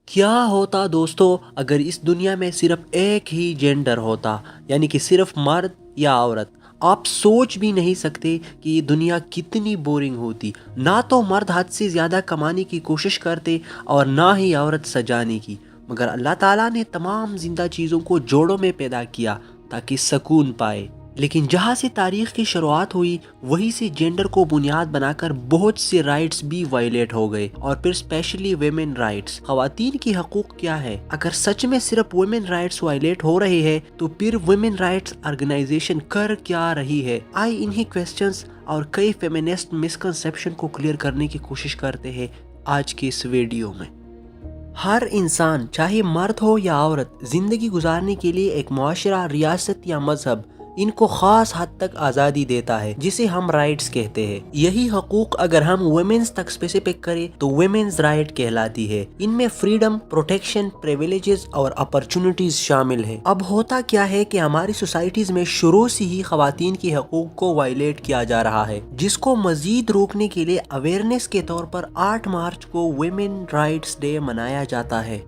کیا ہوتا دوستو اگر اس دنیا میں صرف ایک ہی جینڈر ہوتا، یعنی کہ صرف مرد یا عورت؟ آپ سوچ بھی نہیں سکتے کہ یہ دنیا کتنی بورنگ ہوتی۔ نہ تو مرد حد سے زیادہ کمانے کی کوشش کرتے اور نہ ہی عورت سجانے کی، مگر اللہ تعالیٰ نے تمام زندہ چیزوں کو جوڑوں میں پیدا کیا تاکہ سکون پائے۔ لیکن جہاں سے تاریخ کی شروعات ہوئی وہیں سے جینڈر کو بنیاد بنا کر بہت سے رائٹس بھی وائلیٹ ہو گئے، اور پھر اسپیشلی ویمن رائٹس، خواتین کی حقوق کیا ہے؟ اگر سچ میں صرف ویمن رائٹس وائلیٹ ہو رہے ہیں تو پھر ویمن رائٹس آرگنائزیشن کر کیا رہی ہے؟ آئی انہی کویسچنز اور کئی فیمینسٹ مسکنسیپشن کو کلیئر کرنے کی کوشش کرتے ہیں آج کے اس ویڈیو میں۔ ہر انسان چاہے مرد ہو یا عورت زندگی گزارنے کے لیے ایک معاشرہ، ریاست یا مذہب ان کو خاص حد تک آزادی دیتا ہے، جسے ہم رائٹس کہتے ہیں۔ یہی حقوق اگر ہم ویمنز تک اسپیسیفک کریں تو ویمنز رائٹ کہلاتی ہے۔ ان میں فریڈم، پروٹیکشن، پریویلیجز اور اپرچونٹیز شامل ہیں۔ اب ہوتا کیا ہے کہ ہماری سوسائٹیز میں شروع سے ہی خواتین کے حقوق کو وائلیٹ کیا جا رہا ہے، جس کو مزید روکنے کے لیے اویئرنیس کے طور پر 8 مارچ کو ویمن رائٹس ڈے منایا جاتا ہے۔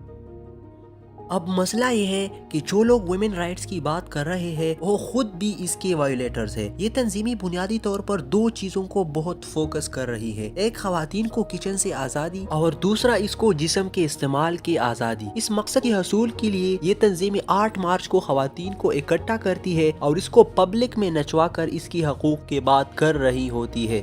اب مسئلہ یہ ہے کہ جو لوگ ویمن رائٹس کی بات کر رہے ہیں وہ خود بھی اس کے وائلیٹرز ہیں۔ یہ تنظیمیں بنیادی طور پر 2 چیزوں کو بہت فوکس کر رہی ہے، ایک خواتین کو کچن سے آزادی اور دوسرا اس کو جسم کے استعمال کی آزادی۔ اس مقصد کے حصول کے لیے یہ تنظیمیں 8 مارچ کو خواتین کو اکٹھا کرتی ہے اور اس کو پبلک میں نچوا کر اس کی حقوق کی بات کر رہی ہوتی ہے۔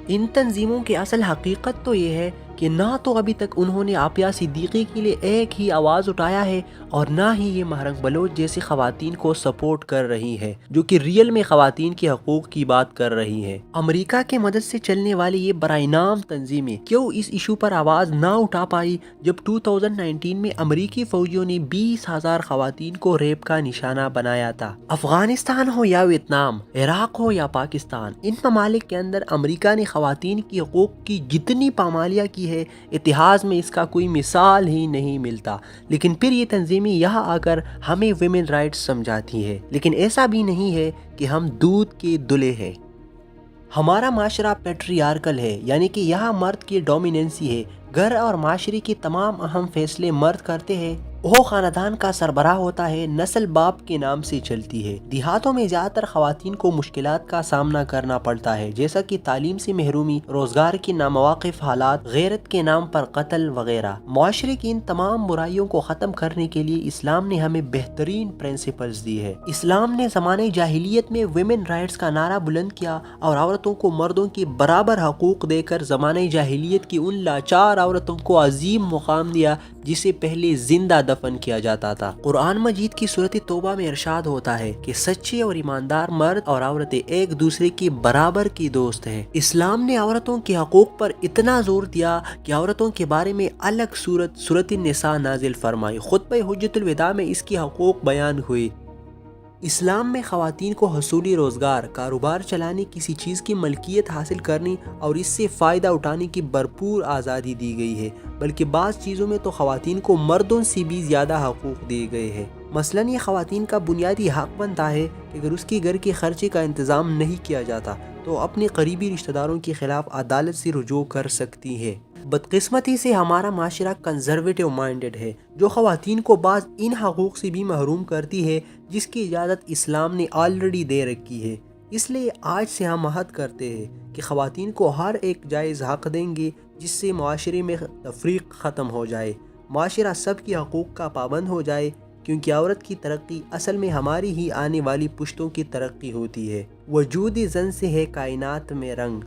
ان تنظیموں کی اصل حقیقت تو یہ ہے کہ نہ تو ابھی تک انہوں نے عافیہ صدیقی کے لیے ایک ہی آواز اٹھایا ہے اور نہ ہی یہ مہرنگ بلوچ جیسی خواتین کو سپورٹ کر رہی ہے جو کہ ریئل میں خواتین کے حقوق کی بات کر رہی ہے۔ امریکہ کے مدد سے چلنے والی یہ برائے نام تنظیمیں کیوں اس ایشو پر آواز نہ اٹھا پائی جب 2019 میں امریکی فوجیوں نے 20,000 خواتین کو ریپ کا نشانہ بنایا تھا؟ افغانستان ہو یا ویتنام، عراق ہو یا پاکستان، ان ممالک کے اندر امریکہ نے خواتین کی حقوق کی جتنی پامالیاں کی ہے اتہاس میں اس کا کوئی مثال ہی نہیں ملتا۔ لیکن پھر یہ تنظیمیں یہاں آ کر ہمیں ویمن رائٹس سمجھاتی ہے، لیکن ایسا بھی نہیں ہے کہ ہم دودھ کے دلے ہیں۔ ہمارا معاشرہ پیٹریارکل ہے، یعنی کہ یہاں مرد کی ڈومیننسی ہے۔ گھر اور معاشرے کے تمام اہم فیصلے مرد کرتے ہیں۔ وہ خاندان کا سربراہ ہوتا ہے، نسل باپ کے نام سے چلتی ہے۔ دیہاتوں میں زیادہ تر خواتین کو مشکلات کا سامنا کرنا پڑتا ہے، جیسا کہ تعلیم سے محرومی، روزگار کے نامواقف حالات، غیرت کے نام پر قتل وغیرہ۔ معاشرے کی ان تمام برائیوں کو ختم کرنے کے لیے اسلام نے ہمیں بہترین پرنسپلز دی ہے۔ اسلام نے زمانہ جاہلیت میں ویمن رائٹس کا نعرہ بلند کیا اور عورتوں کو مردوں کے برابر حقوق دے کر زمانہ جاہلیت کی ان لاچار عورتوں کو عظیم مقام دیا جسے پہلے زندہ دفن کیا جاتا تھا۔ قرآن مجید کی سورۃ توبہ میں ارشاد ہوتا ہے کہ سچے اور ایماندار مرد اور عورتیں ایک دوسرے کے برابر کی دوست ہیں۔ اسلام نے عورتوں کے حقوق پر اتنا زور دیا کہ عورتوں کے بارے میں الگ سورۃ النساء نازل فرمائی۔ خطبہ حجۃ الوداع میں اس کی حقوق بیان ہوئی۔ اسلام میں خواتین کو حصولی روزگار، کاروبار چلانے، کسی چیز کی ملکیت حاصل کرنے اور اس سے فائدہ اٹھانے کی بھرپور آزادی دی گئی ہے، بلکہ بعض چیزوں میں تو خواتین کو مردوں سے بھی زیادہ حقوق دیے گئے ہیں۔ مثلاً یہ خواتین کا بنیادی حق بنتا ہے کہ اگر اس کے گھر کے خرچے کا انتظام نہیں کیا جاتا تو اپنے قریبی رشتہ داروں کے خلاف عدالت سے رجوع کر سکتی ہے۔ بدقسمتی سے ہمارا معاشرہ کنزرویٹو مائنڈڈ ہے، جو خواتین کو بعض ان حقوق سے بھی محروم کرتی ہے جس کی اجازت اسلام نے آلریڈی دے رکھی ہے۔ اس لیے آج سے ہم عہد کرتے ہیں کہ خواتین کو ہر ایک جائز حق دیں گے، جس سے معاشرے میں تفریق ختم ہو جائے، معاشرہ سب کے حقوق کا پابند ہو جائے، کیونکہ عورت کی ترقی اصل میں ہماری ہی آنے والی پشتوں کی ترقی ہوتی ہے۔ وجود زن سے ہے کائنات میں رنگ،